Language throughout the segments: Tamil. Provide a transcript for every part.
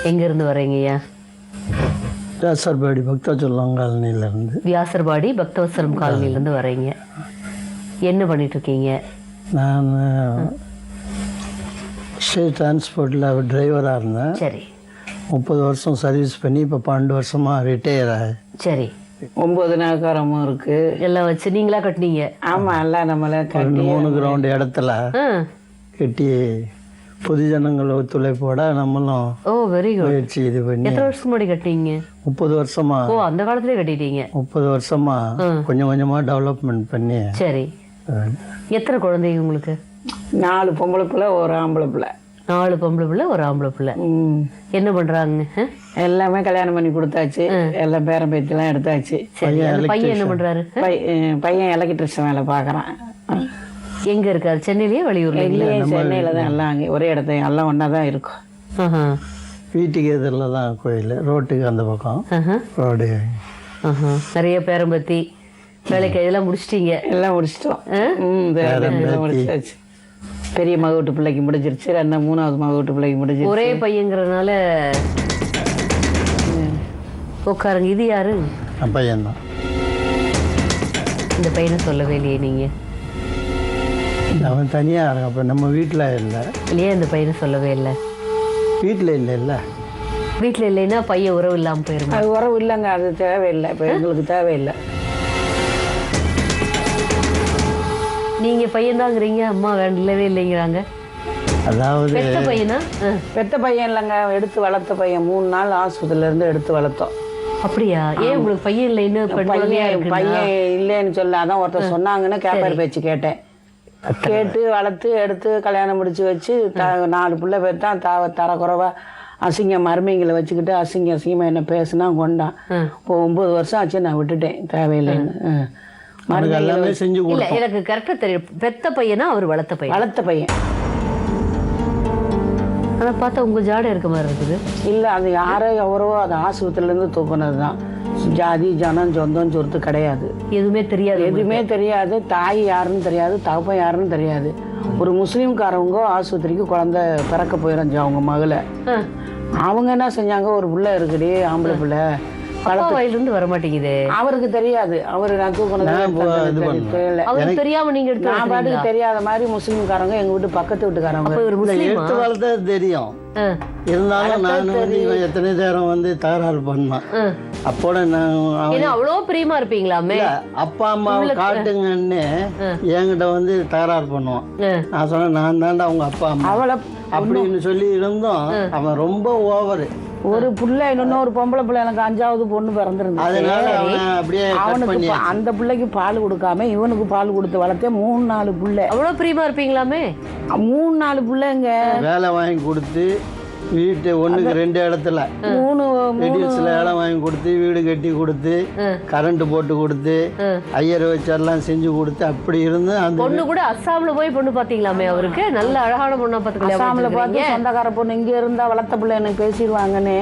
எங்க இருந்து வரீங்கய்யா? வியாசர்பாடி பக்தவத்சலம் காலனியிலேருந்து. வியாசர்பாடி பக்தவத்சலம் காலனிலேருந்து வரீங்க. என்ன பண்ணிட்டு இருக்கீங்க? நான் ஸ்டேட் டிரான்ஸ்போர்ட்டில் டிரைவராக இருந்தேன். சரி. 30 வருஷம் சர்வீஸ் பண்ணி இப்போ 12 வருஷமாக ரிட்டையர் ஆகி. சரி. 9 நகரமும் இருக்கு. எல்லாம் வச்சு நீங்களா கட்டினீங்க? ஆமா, எல்லாம் நம்மள கட்டி 3 கிரவுண்ட் இடத்துல கட்டி பொதுஜனங்கள் ஒத்துழைப்போட நம்மளும் வெரி குட் முயற்சி இது பண்ணி. எத்தனை வருஷத்துக்கு முன்னாடி கட்டினீங்க? 30 வருஷமா. அந்த காலத்திலே கட்டிட்டீங்க? 30 வருஷமா கொஞ்சம் கொஞ்சமாக டெவலப்மெண்ட் பண்ணி. சரி. எத்தனை குழந்தைங்க உங்களுக்கு? 4 பொம்பளை பிள்ளை, ஒரு ஆம்பளை பிள்ளை. 4 பொம்பளை பிள்ளை, ஒரு ஆம்பளை பிள்ளை. என்ன பண்றாங்க? எல்லாமே கல்யாணம் பண்ணி கொடுத்தாச்சு. எல்லாம் பேரம் பேத்திலாம் எடுத்தாச்சு. பையன் என்ன பண்றாரு? பையன் எலக்ட்ரிஷன் வேலை பாக்குறான். எங்க இருக்காரு? சென்னையிலேயே வெளியூர்ல? இல்லையே, சென்னையில தான். எல்லாம் அங்கே ஒரே இடத்த எல்லாம் ஒன்னா தான் இருக்கும். வீட்டுக்கு எதிரில் தான் கோயில், ரோட்டுக்கு அந்த பக்கம் ரோடு. நிறைய பேரம்பத்தி வேலைக்கு இதெல்லாம் முடிச்சிட்டீங்க? எல்லாம் முடிச்சிட்டோம். முடிச்சாச்சு. பெரிய மக வீட்டு பிள்ளைக்கு முடிஞ்சிருச்சு. 3வது மக வீட்டு பிள்ளைக்கு முடிஞ்சிருச்சு. ஒரே பையங்கிறதுனால உட்காருங்க. இது யாரு? பையன்தான். இந்த பையனை சொல்லவே இல்லையே நீங்க? அவன் தனியாக இருக்கான். அப்போ நம்ம வீட்டில் இல்லை. இல்லையா? இந்த பையனை சொல்லவே இல்லை? வீட்டில் இல்லை. வீட்டில் இல்லைன்னா பையன் உறவு இல்லாமல் போயிருங்க. அது உறவு இல்லைங்க, அது தேவையில்லை. இப்போ எங்களுக்கு தேவையில்லை. நீங்க பையன் தாங்கிறீங்க, அம்மா வேண்டவே இல்லைங்கிறாங்க. அதாவது பெத்த பையனா? பெத்த பையன் இல்லைங்க, எடுத்து வளர்த்த பையன். 3 நாள் ஆஸ்பத்திரியில இருந்து எடுத்து வளர்த்தோம். அப்படியா? ஏன் உங்களுக்கு பையன் இல்லைன்னு? பையன் இல்லைன்னு சொல்ல அதான் ஒருத்தர் சொன்னாங்கன்னு கேப்பார் பேச்சு கேட்டேன். கேட்டு வளர்த்து எடுத்து கல்யாணம் முடிச்சு வச்சு 4 பிள்ளை பேர் தான் தர குறைவா அசிங்க மருமைங்களை வச்சுக்கிட்டு அசிங்கமா என்ன பேசுனா கொண்டான். இப்போ 9 வருஷம் ஆச்சு, நான் விட்டுட்டேன், தேவையில்லைன்னு. எல்லாமே செஞ்சு இல்ல, எனக்கு கரெக்டா தெரியும். பெத்த பையனா அவர் வளர்த்த பையன்? வளர்த்த பையன். ஆனா பார்த்தா உங்க ஜாடை இருக்க மாதிரி இருக்குது. இல்ல, அது யாரோ எவரோ அது ஆஸ்பத்திரியில இருந்து தூக்குனது தான். ஜாதி ஜனம் சொந்தம் சொத்து கிடையாது. எதுவுமே தெரியாது? எதுவுமே தெரியாது. தாய் யாருன்னு தெரியாது, தகப்பன் யாருன்னு தெரியாது. ஒரு முஸ்லீம்காரவங்க ஆஸ்பத்திரிக்கு குழந்தை பிறக்க போயிருந்துச்சு அவங்க மகளை. அவங்க என்ன செஞ்சாங்க, ஒரு பிள்ளை இருக்குடி, ஆம்பளை பிள்ளை, வயிலிருந்து வர மாட்டேங்குது. அவருக்கு தெரியாது. அவரு நான் தூக்குனது தெரியாம நீங்க எடுத்து? நான் பாட்டுக்கு தெரியாத மாதிரி முஸ்லீம்காரங்க எங்க வீட்டு பக்கத்து வீட்டுக்காரங்க எடுத்து வளர்த்தது தெரியும். இருந்தாலும் நான் வந்து இவன் எத்தனை நேரம் வந்து தகராறு பண்ணான். அப்போட நான் அவ்வளோ பிரியமா இருப்பீங்களாமே. அப்பா அம்மாவை காட்டுங்கன்னு என்கிட்ட வந்து தகராறு பண்ணுவான். நான் சொன்னேன், நான் தாண்டா அவங்க அப்பா அம்மா அவளை அப்படின்னு சொல்லி இருந்தோம். அவன் ரொம்ப ஓவரு. ஒரு புள்ள, இன்னொரு பொம்பளை பிள்ளை, எனக்கு 5வது பொண்ணு பிறந்திருந்தது. அவனுக்கு அந்த பிள்ளைக்கு பால் கொடுக்காம இவனுக்கு பால் கொடுத்து வளர்த்தேன். 3-4 பிள்ளை. அவ்வளவு பிரியமா இருப்பீங்களாமே? 3-4 பிள்ளைங்க. வேலை வாங்கி கொடுத்து வீட்டு 1க்கு 2 இடத்துல 3 இடம் வாங்கி கொடுத்து, வீடு கட்டி கொடுத்து, கரண்ட் போட்டு கொடுத்து, ஐயர் வச்செல்லாம் செஞ்சு கொடுத்து, அப்படி இருந்து அந்த பொண்ணு கூட அஸ்ஸாம்ல போய் பொண்ணு பாத்தீங்களாமே? அவருக்கு நல்ல அழகான பொண்ணா பாத்துக்கலாம். அஸ்ஸாம்ல பார்த்து சொந்தக்கார பொண்ணு இங்க இருந்தா வளர்த்த பிள்ளை எனக்கு பேசிடுவாங்கன்னு.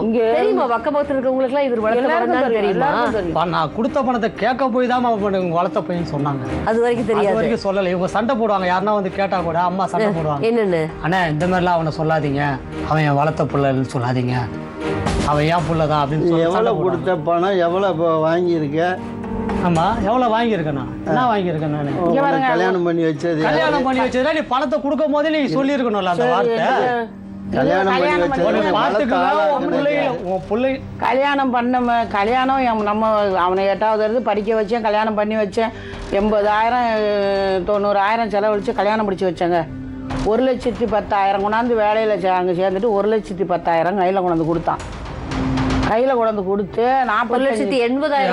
இங்க தெரியுமா? பக்கபக்கத்துல இருக்கவங்களுக்கு எல்லாம் இவர் வளர்த்த தெரியுமா? நான் கொடுத்த பணத்தை கேட்க போய் தான் வளர்த்த பையன் சொன்னாங்க. அது வரைக்கும் தெரியாது. அது வரைக்கும் சொல்லலை. இவங்க சண்டை போடுவாங்க. யாருன்னா வந்து கேட்டா கூட அம்மா சண்டை போடுவாங்க. என்னன்னு? அண்ணா இந்த மாதிரிலாம் அவனை சொல்லாதீங்க, அவன் என் வளர்த்த பிள்ளைன்னு சொல்லாதீங்க, அவன் ஏன் பிள்ளைதான் அப்படின்னு சொல்லி. எவ்வளோ கொடுத்த பணம் எவ்வளோ இப்போ வாங்கியிருக்க? ஆமா, எவ்வளோ வாங்கியிருக்கேன் நான்? என்ன வாங்கியிருக்கேன் நான்? கல்யாணம் பண்ணி வச்சது நீ பணத்தை கொடுக்கும் போதே நீ சொல்லியிருக்கணும்ல அந்த வார்த்தை. கல்யாணம் பண்ண கல்யாணம் நம்ம அவனை 8வது படிக்க வச்சேன், கல்யாணம் பண்ணி வச்சேன். 80,000 90,000 செலவழிச்சு கல்யாணம் முடிச்சு வச்சேங்க. 1,10,000 கொண்டாந்து வேலையில் அங்கே சேர்ந்துட்டு 1,10,000 கையில் கொண்டாந்து கொடுத்தான். கையில் கொண்டாந்து கொடுத்து 40,80,000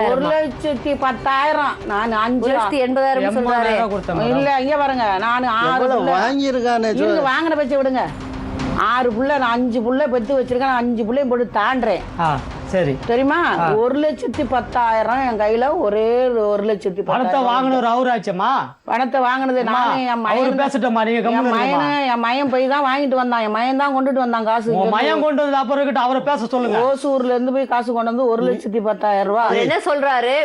1,10,000 நான் 5,80,000 இல்லை, இங்கே பாருங்க, நான் 6 வாங்கியிருக்கானே. வாங்கின பச்சை விடுங்க. 6 புள்ள, நான் 5 புள்ள பெற்று வச்சிருக்கேன். 5 புள்ளையும் போட்டு தாண்டுறேன். சரி. தெரியுமா? 1,10,000 என் கையில ஒரே 1,10,000 பணத்தை வாங்கினவர் அவராச்சம்மா. பணத்தை வாங்கினது நானே. என் அவரு மயன் பேசட்டமா, நீங்க என் மயன் போய் தான் வாங்கிட்டு வந்தான். என் மயன் தான் கொண்டுட்டு வந்தான் காசு. மயம் கொண்டு வந்து அப்புறம் இருக்கட்டும், அவரை பேச சொல்லுங்க. ஓசூர்ல இருந்து போய் காசு கொண்டு வந்து 1,10,000 ரூபாய். அவர் என்ன சொல்றாரு,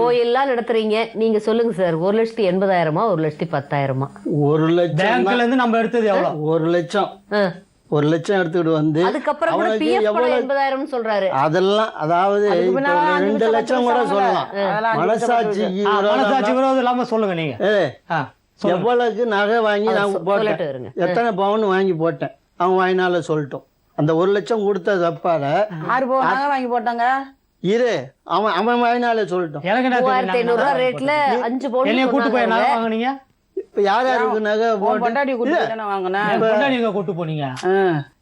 கோயில்லாம் நடத்துறீங்க, நீங்க சொல்லுங்க சார். 1,80,000 1,10,000? 1 லட்சம் பேங்க்ல இருந்து நம்ம எடுத்தது எவ்வளவு? 1 லட்சம் 1 லட்சம் எடுத்துக்கிட்டு வந்து அதுக்கப்புறம் கூட PF கூட 80,000 சொல்றாரு. அதெல்லாம் அதாவது இப்ப 2 லட்சம் கூட சொல்லலாம். மனசாட்சி விரோதம் இல்லாம சொல்லுங்க நீங்க. எவ்வளவுக்கு நகை வாங்கி நான் சொல்லிட்டு போட்டேன், இருங்க. எத்தனை பவுன் வாங்கி போட்டேன், அவன் வாங்கினால சொல்லட்டும். அந்த 1 லட்சம் கொடுத்தது அப்பால 6 பவுன் நகை வாங்கி போட்டாங்க. இரு, அவன் வாங்கினால சொல்லட்டும். எனக்கு என்ன 3,500 ரூபாய் ரேட்ல 5 பவுன் என்னைய கூட்டு போய் நகை வாங்குனீங்க. இப்ப யாருக்கு நகை போட்டு பொண்டாட்டி கூட்டு வாங்கினேன். நீங்க கூட்டு போனீங்க,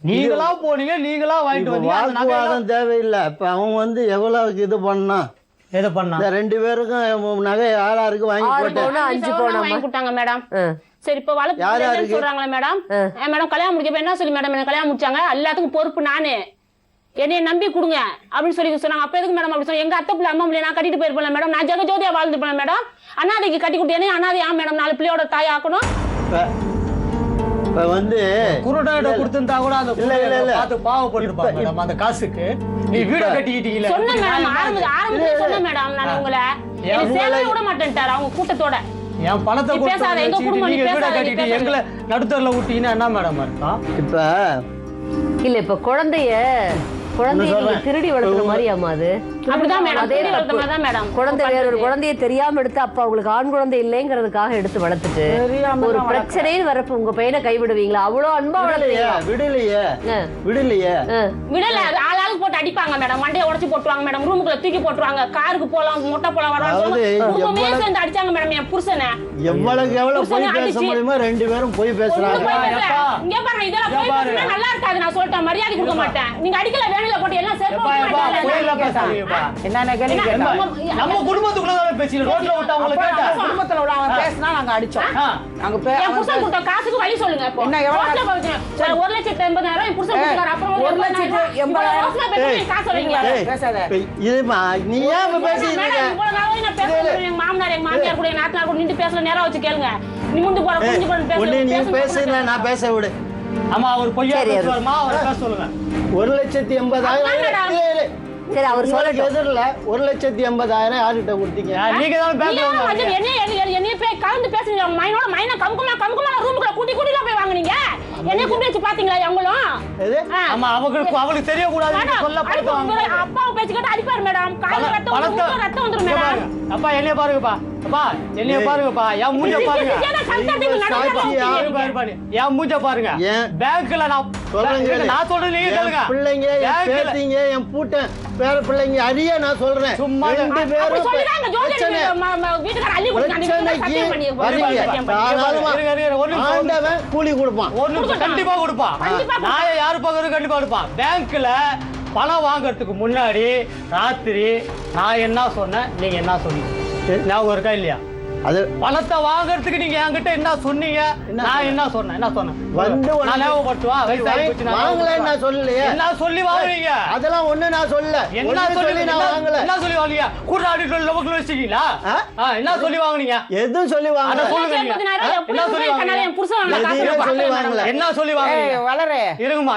நீங்களா போனீங்க, நீங்களா வாங்கிட்டு வந்தீங்க. வாக்குவாதம் தேவையில்லை. இப்ப அவன் வந்து எவ்வளவுக்கு இது பண்ணான், எதை பண்ணா? 2 பேருக்கும் நகை யாருக்கு வாங்கி 6 போட்டேன். பவுன் 5 பவுன் வாங்கி கொடுத்தாங்க மேடம். சரி, இப்ப வளர்ப்பு சொல்றாங்களே மேடம். மேடம் கல்யாணம் முடிக்க என்ன சொல்லி மேடம் என்ன கல்யாணம் முடிச்சாங்க, எல்லாத்துக்கும் பொறுப்பு நானு, என்னைய நம்பி கொடுங்க அப்படின்னு சொல்லி சொன்னாங்க. அப்ப எதுக்கு மேடம் அப்படி சொன்னாங்க? எங்க அத்தை பிள்ளை அம்மா பிள்ளை நான் கட்டிட்டு போயிருப்பேன் மேடம், நான் ஜெகஜோதியா வாழ்ந்துருப்பேன் மேடம். அண்ணாதைக்கு கட்டி கொடுத்து அண்ணாதை ஆ மேடம் 4 பிள்ளையோட தாய் ஆக்கணும். இப்ப வந்து குருடாட்ட கொடுத்திருந்தா கூட அந்த பார்த்து பாவப்பட்டிருப்பாங்க மேடம். அந்த காசுக்கு நீ வீட கட்டிக்கிட்டீங்களே. சொன்னேன் மேடம், ஆரம்பத்துல சொன்னேன் மேடம். நான் உங்களை சேவை விட மாட்டேன்ட்டாரு அவங்க கூட்டத்தோட. என் பணத்தை பேசாத, எங்க குடும்பம் நீ வீட பேசாத, கட்டிட்டு எங்களை நடுத்தரல விட்டீங்கன்னா என்ன மேடம் இருக்கும்? இப்ப இல்ல, இப்ப குழந்தைய நீங்க திருடி வளர்த்துற மாதிரியாமா அது? அப்படிதான் மேடம், அதே திருடி வளர்த்த தப்பு. மாதிரி தான் மேடம். குழந்தை வேற ஒரு குழந்தைய தெரியாம எடுத்து அப்ப அவங்களுக்கு ஆண் குழந்தை இல்லைங்கிறதுக்காக எடுத்து வளர்த்துட்டு ஒரு பிரச்சனைன்னு வரப்ப உங்க பையனை கைவிடுவீங்களா? அவ்வளவு அன்பா வளர்த்தீங்க. விடலையே. விடல, ஆளாளுக்கு போட்டு அடிப்பாங்க மேடம், மண்டையை உடைச்சு போட்டுருவாங்க மேடம், ரூமுக்குள்ள தூக்கி போட்டுருவாங்க, காருக்கு போலாம் மொட்டை போலாம் குடும்பமே சேர்ந்து அடிச்சாங்க மேடம் என் புருஷனை. எவ்வளவு போய் பேச முடியுமோ 2 பேரும் போய் பேசுறாங்க. இங்க பாருங்க, இதெல்லாம் போய் பேசினா நல்லா இருக்காது. நான் சொல்லிட்டேன், மரியாதை கொடுக்க மாட்டேன். நீங்க அடிக்கல வேணுல போட்டு எல்லாம் சேர்த்து என்ன கேள்வி கேட்டா? நம்ம குடும்பத்துக்குள்ள பேசி ரோட்ல விட்டு அவங்கள கேட்டா குடும்பத்துல உள்ள அவன் பேசினா நாங்க அடிச்சோம். நாங்க என் புருஷன் கொடுத்த காசுக்கு வழி சொல்லுங்க. இப்போ என்ன எவ்வளவு? 1,80,000 என் புருஷன் கொடுத்தாரு. அப்புறம் 1,80,000 காசு சொல்றீங்களா? பேசாத. இதுமா நீ ஏன் பேசிட்டு இருக்க? இவ்வளவு நாள் நான் பேசுறேன். எங்க மாமனார் எங்க மாமியார் கூட எங்க நாத்தனார் கூட நின்று பேசல, நேரா வச்சு கேளுங்க. நீ முந்து போற குஞ்சு போற ஒண்ணு நீ பேசு. பேசுற, நான் பேச விடு. ஆமா, அவர் பொய்யா பேசுவாருமா, அவர் பேச சொல்லுங்க. 1,80,000 சரி, அவர் சொல்லட்டும். எதிரில 1,80,000 யார்கிட்ட கொடுத்தீங்க? நீங்க தான் பேங்க்ல என்ன போய் கலந்து பேசுறீங்க. உங்க மைனோட மைனா கமுக்குமா ரூமுக்குள்ள கூட்டி போய் வாங்குனீங்க. என்ன கூட்டி வச்சு பாத்தீங்களா அவங்களும்? ஆமா, அவங்களுக்கு தெரிய கூடாது சொல்ல படுவாங்க. அப்பாவை பேச்சு கேட்டு அடிப்பாரு மேடம். கால்ல ரத்தம் வந்துரும் மேடம். அப்பா என்னைய பாருங்கப்பா, அப்பா என்னைய பாருங்கப்பா, என் மூஞ்ச பாருங்க, என் மூஞ்ச பாருங்க. பேங்க்ல நான் சொல்றேன், நீங்க கேளுங்க. பிள்ளைங்க, என் பேத்திங்க, என் பூட்டன் பேர பிள்ளைங்க அரிய நான் சொல்றேன். சும்மா 2 பேரும் கூலி கொடுப்பான். கண்டிப்பா கொடுப்பான். நான் யாரு பக்கம் கண்டிப்பா கொடுப்பான். பேங்க்ல பணம் வாங்கறதுக்கு முன்னாடி ராத்திரி நான் என்ன சொன்னேன், நீங்க என்ன சொன்னீங்க ஞாபகம் இருக்கா இல்லையா? அது பணத்தை வாங்குறதுக்கு நீங்க என்கிட்ட என்ன சொன்னீங்க, நான் என்ன சொன்னேன் வந்து நான் ஞாபகப்படுத்துவா? வாங்கல சொல்லலையே. என்ன சொல்லி வாங்குவீங்க? அதெல்லாம் ஒண்ணு நான் சொல்லல. என்ன சொல்லி நான் வாங்கல. என்ன சொல்லி வாங்குவீங்க? கூட்டாடி லோக்கல் வச்சிட்டீங்களா? என்ன சொல்லி வாங்குனீங்க? எதுவும் சொல்லி வாங்கல. சொல்லுங்க. என்ன சொல்லி வாங்குனீங்க? என் புருஷன் சொல்லி வாங்கல. என்ன சொல்லி வாங்குனீங்க? வளரே இருங்கம்மா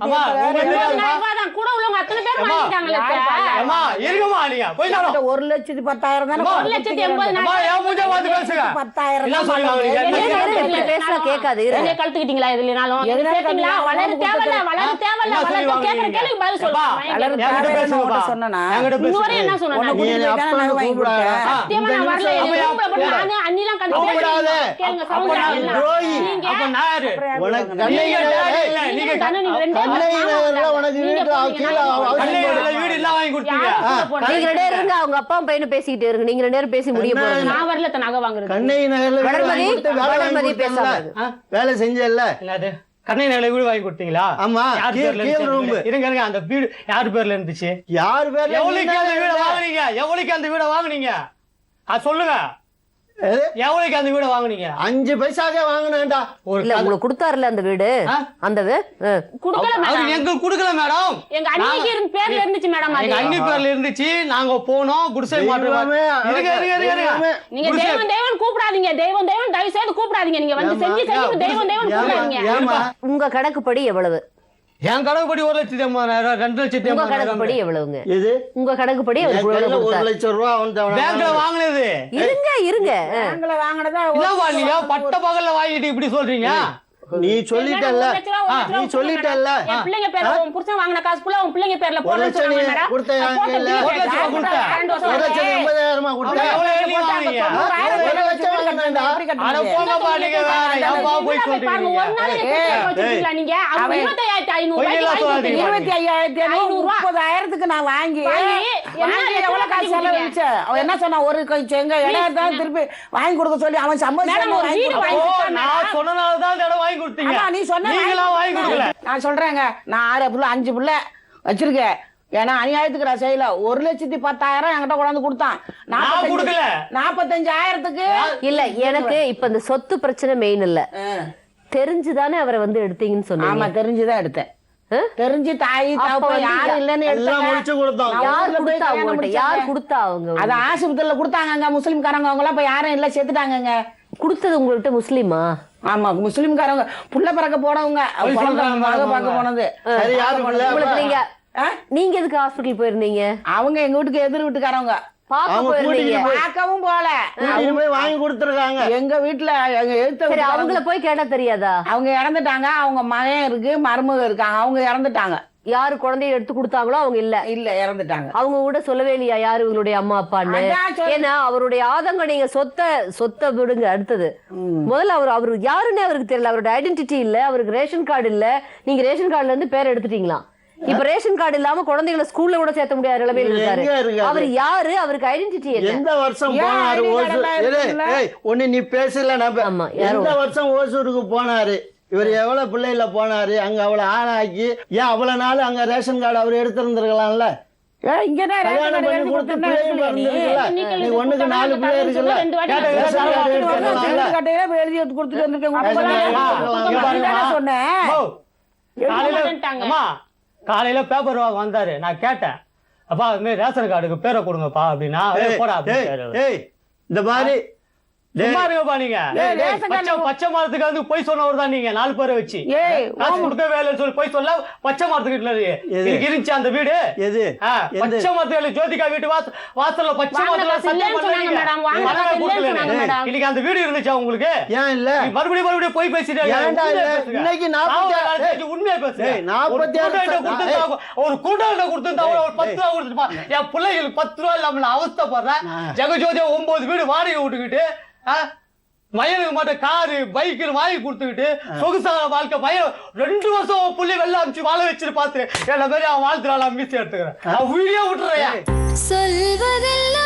அம்மா, தான் கூட உள்ளவங்க அத்தனை பேர் வாங்கிட்டாங்களே. அம்மா இருங்கம்மா, நீங்க போய் 1,10,000 தானே. 1,80,000 என் மூஞ்ச பார்த்து பேசுங்க. 10,000 என்ன சொல்லி வாங்குனீங்க? பேசல கேட்காது. என்ன கழுத்துக்கிட்டீங்களா? எதுலனாலும் கேட்டீங்களா? வளர தேவல வளர கேக்குற கேள்விக்கு பதில் சொல்லுங்க. சொன்னா இன்னொரு என்ன சொன்னா? சத்தியமா நான் வரல. ரூம்ல போட்டு நானே அண்ணிலாம் கண்டுபிடிச்சேன். கேளுங்க சவுண்ட் நீங்க அப்ப நான் யாரு? உனக்கு நீங்க கண்ணு ரெண்டு உனக்கு வீடு இல்ல வாங்கி கொடுத்தீங்க. நீங்க 2 பேரும் இருங்க, அவங்க அப்பா பையனை பேசிக்கிட்டு இருங்க. நீங்க 2 பேரும் பேசி முடிய போறீங்க. நான் வரல நகை வாங்குறது. கண்ணை வளர்மதி பேசாது. வேலை செஞ்சல்ல. என்னது கண்ணை நகை வீடு வாங்கி கொடுத்தீங்களா? ஆமா, இருங்க. அந்த வீடு யார் பேர்ல இருந்துச்சு? யார் பேர்ல? எவ்வளவுக்கு அந்த வீட வாங்குனீங்க? எவ்வளவுக்கு அந்த வீட வாங்குனீங்க? அது சொல்லுங்க. எவ்வளவுக்கு அந்த வீடை வாங்குனீங்க? 5 பைசாக்கே வாங்கினேன்டா. இல்ல உங்களுக்கு கொடுத்தாருல அந்த வீடு, அந்த குடுக்கல அது மேடம். எங்களுக்கு கொடுக்கல மேடம். எங்க அண்ணிக்கு பேர்ல இருந்துச்சு மேடம். எங்க அண்ணி பேர்ல இருந்துச்சு. நாங்க போனோம் குடிசை மாற்று. நீங்க தெய்வம் தெய்வம் கூப்பிடாதீங்க. தெய்வம் தெய்வம் தயவு செய்து கூப்பிடாதீங்க. நீங்க வந்து செஞ்சு தெய்வம் தெய்வம் கூப்பிடாதீங்க. உங்க கணக்குப்படி எவ்வளவு? என் கணக்குப்படி 1,80,000, 2,80,000. உங்க கணக்குப்படி எவ்வளவுங்க? இது உங்க கணக்குப்படி என் கையில 1,00,000 ரூபா பேங்க்ல வாங்குனது. இருங்க பேங்க்ல வாங்கினதா இல்லப்பா, நீங்க பட்ட பகல்ல வாங்கிட்டு இப்படி சொல்றீங்க. நீ சொல்லிட்டல்ல, நீ சொல்லிட்டல்ல. என் பிள்ளைங்க பேர்ல உன் புருஷன் வாங்கின காசு ஃபுல்லா உன் பிள்ளைங்க பேர்ல போடுன்னு சொன்னாங்க மேடம். கொடுத்தேன். 1,00,000 கொடுத்தேன். 1,80,000 கொடுத்தேன். எவ்வளவு எழுதி வாங்குனீங்க? அட போங்கப்பா, நீங்க வேற ஏன்பா போய் சொல்றீங்க? ஒரு நாளைக்கு வச்சிருக்கீங்களா நீங்க? அவங்க 25,500 30,000க்கு நான் வாங்கி எவ்வளவு காசு செலவழிச்ச? அவன் என்ன சொன்னா, ஒரு எங்க இடம் தான் திருப்பி வாங்கி கொடுக்க சொல்லி அவன் மேடம் ஒரு வீடு சம்மதி. வாங்கி நான் சொன்னனால தான் இந்த இடம் வாங்கி கொடுத்தீங்க. நீ சொன்ன நீங்களா வாங்கி கொடுக்கல. நான் சொல்றேங்க, நான் 6 புள்ள 5 புள்ள வச்சிருக்கேன். ஏன்னா அநியாயத்துக்கு நான் செய்யல. 1,10,000 என்கிட்ட கொண்டாந்து கொடுத்தான். நான் கொடுக்கல. 45,000க்கு இல்ல. எனக்கு இப்ப இந்த சொத்து பிரச்சனை மெயின் இல்ல, தெரிஞ்சுதானே அவரை வந்து எடுத்தீங்கன்னு சொன்னீங்க. ஆமா, தெரிஞ்சுதான் எடுத்தேன். தெரிஞ்சு தாய் அப்ப வந்து யாரும் இல்லன்னு எல்லாம் முடிச்சு கொடுத்தோம். யார் கொடுத்தா அவங்கள்ட்ட? யார் கொடுத்தா அவங்க? அது ஆஸ்பத்திரியில கொடுத்தாங்க. முஸ்லிம்காரங்க அவங்க எல்லாம் இப்ப யாரும் இல்ல, செத்துட்டாங்கங்க. கொடுத்தது உங்கள்ட்ட முஸ்லிமா? ஆமா, முஸ்லிம்காரங்க புள்ள பறக்க போனவங்க, மக பார்க்க போனது. சரி, யாரு பிள்ளை? உங்களுக்கு நீங்க ஆ? நீங்க எதுக்கு ஹாஸ்பிடல் போயிருந்தீங்க? அவங்க எங்க வீட்டுக்கு எதிர் வீட்டுக்காரவங்க. பாக்க அவங்க போயிருந்தீங்க. பார்க்கவும் போல. கூட்டிட்டு போய் வாங்கி கொடுத்துருக்காங்க. எங்க வீட்டுல எங்க எழுத்த சரி, அவங்கள போய் கேட்டா தெரியாதா? அவங்க இறந்துட்டாங்க. அவங்க மகன் இருக்கு, மருமக இருக்காங்க. அவங்க இறந்துட்டாங்க. யாரு குழந்தைய எடுத்து கொடுத்தாங்களோ அவங்க இல்ல. இல்ல, இறந்துட்டாங்க. அவங்க கூட சொல்லவே இல்லையா யாரு இவங்களுடைய அம்மா அப்பான்னு? அதான் சொல்றேன். ஏன்னா அவருடைய ஆதங்கம், நீங்க சொத்தை விடுங்க. அடுத்தது முதல்ல அவரு யாருன்னு அவருக்கு தெரியல. அவரோட ஐடென்டிட்டி இல்ல, அவருக்கு ரேஷன் கார்டு இல்ல. நீங்க ரேஷன் கார்டுல இருந்து பேர் எடுத்துட்டீங்களா? இப்ப ரேஷன் கார்டு இல்லாம குழந்தைகளை ஸ்கூல்ல கூட சேர்த்த முடியாத நிலைமையில இருக்காரு. எங்க இருக்காரு? அவர் யாரு? அவருக்கு ஐடென்டிட்டி என்ன? எந்த வருஷம் ஏன் போனாரு ஐடி ஓசூர்? கார்டெல்லாம் இருக்குல்ல? ஒண்ணு நீ பேசல. ஆமா, யாரோ எந்த வருஷம் ஓசூருக்கு போனாரு? இவர் எவ்வளவு பிள்ளைல போனாரு? அங்க அவ்வளவு ஆளாக்கி ஏன் அவ்வளவு நாள் அங்க ரேஷன் கார்டு அவர் எடுத்திருந்திருக்கலாம்ல? இங்கதான் கல்யாணம் பண்ணி கொடுத்து பிள்ளையும் பிறந்திருக்குல்ல? நீ ஒண்ணுக்கு 4 பிள்ளை இருக்குல்ல? ரேஷன் கார்டு எடுத்திருக்கலாம்ல? எழுதி எடுத்து கொடுத்துட்டு வந்திருக்கேன். சொன்னேன். காலையில பேப்பர் வாங்க வந்தாரு. நான் கேட்டேன், அப்பா இது மாதிரி ரேஷன் கார்டுக்கு பேரை கொடுங்கப்பா அப்படின்னா, போடா ஏய், இந்த மாதிரி சும்மா இருங்கப்பா நீங்க. பச்சை மரத்துக்கு வந்து போய் சொன்னவர் தான் நீங்க. 4 பேரை வச்சு காசு கொடுக்க வேலைன்னு சொல்லி போய் சொல்ல. பச்சை மரத்துக்கு இருந்துச்சு அந்த வீடு. எது? பச்சை மரத்துக்கு ஜோதிகா வீட்டு வாசல்ல பச்சை மரத்துல சத்தியம் பண்ணீங்க. இன்னைக்கு அந்த வீடு இருந்துச்சா உங்களுக்கு? ஏன் இல்ல? மறுபடியும் போய் பேசிட்டு இன்னைக்கு 46 உண்மையா பேசுங்க. 46 ஒரு குருடாட்ட கொடுத்துருந்தா ஒரு 10 ரூபா கொடுத்துருப்பா. என் பிள்ளைகளுக்கு 10 ரூபா இல்லாம அவஸ்தைப்படுறேன். ஜெகஜோதியா 9 வீடு வாடகை விட்டுக்கிட்டு, மயனுக்கு மட்டும் காரு பைக்கு வாங்கி கொடுத்துக்கிட்டு சொகுசான வாழ்க்கை. மயன் 2 வருஷம் புள்ளி வெள்ள அமிச்சு வாழ வச்சுட்டு பார்த்து என்ன மாதிரி அவன் வாழ்த்துறாள். மீசி எடுத்துக்கிறேன். வீடியோ விட்டுறேன். சொல்வதெல்லாம்